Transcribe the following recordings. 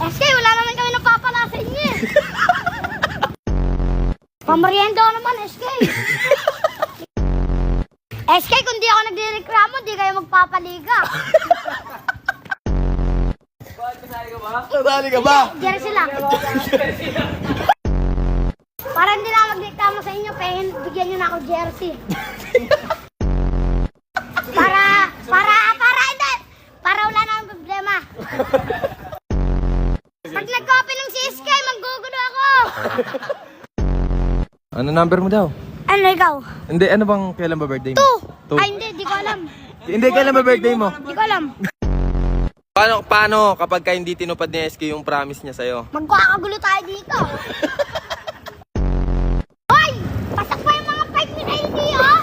SK, wala naman kami napapala sa inyo eh. Pamarienda naman, SK. SK, kung di ako nagre-reklamo, di kayo magpapaliga. Bakit kasali ka ba? Kasali ka ba? Jersey lang. Para hindi na ako magreklamo sa inyo, bigyan nyo na ako jersey. Para wala na akong problema. Pag nag-copy ng si SK, manggugulo ako. Ano number mo daw? Ano ikaw? Hindi, ano bang kailan ba birthday mo? Two. Ay, hindi, di ko alam. Hindi, kailan ba birthday mo? Di ko alam. Paano kapag ka hindi tinupad ni SK yung promise niya sa'yo? Magkakagulo tayo dito. Hoy! Pasok pa yung mga pipe ni Lady, oh!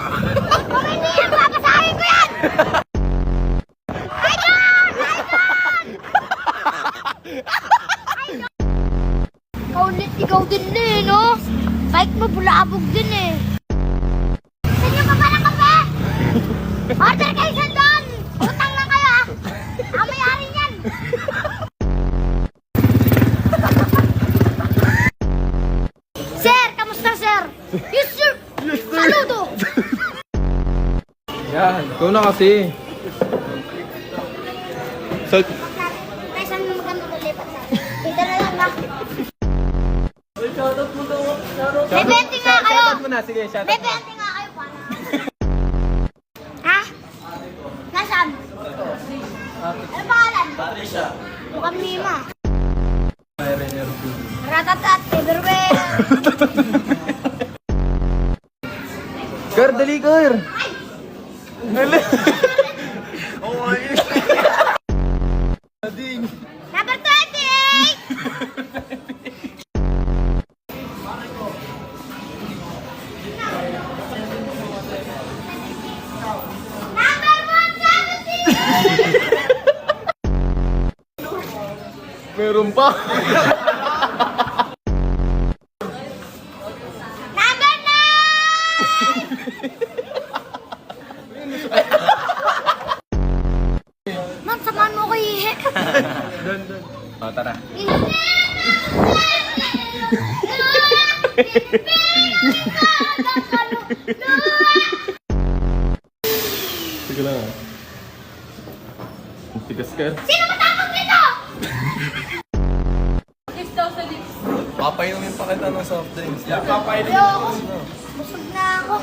Kung hindi yan, papasahin ko yan! Idol! Kaulit, ikaw din eh, no? Bike mo, bulabog din eh. Saan nyo pa pala kape? Order kayo sa doon! Utang lang kayo, ah! Amayari yan! Sir, kamusta sir? Yes sir! Saludo! Yan, ikaw na kasi. So, Tayo saan mo maganda lulipat na? Dito na lang ha. Shoutout mo daw. Shoutout. May 20 nga kayo! Shoutout mo na, sige, shoutout May mo. 20 nga kayo para. Ha? Nasaan? Ano pangalan? Patricia. Mukhang Mima. Ratatat, everywhere. Kar, dali, Kar. Number 28! Number 170! Meron pa. Number 9! Ma'am, samahan mo ko ihi. O, tara. Sige lang ah. Ang tigas ka. Sino matapos dito? Papainumin pa kita ng soft drinks. Yeah, Ayoko. Busog na ako.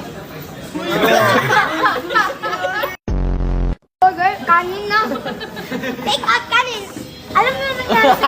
Burger, kanin na. Take out kanin. Alam mo na nangyari sa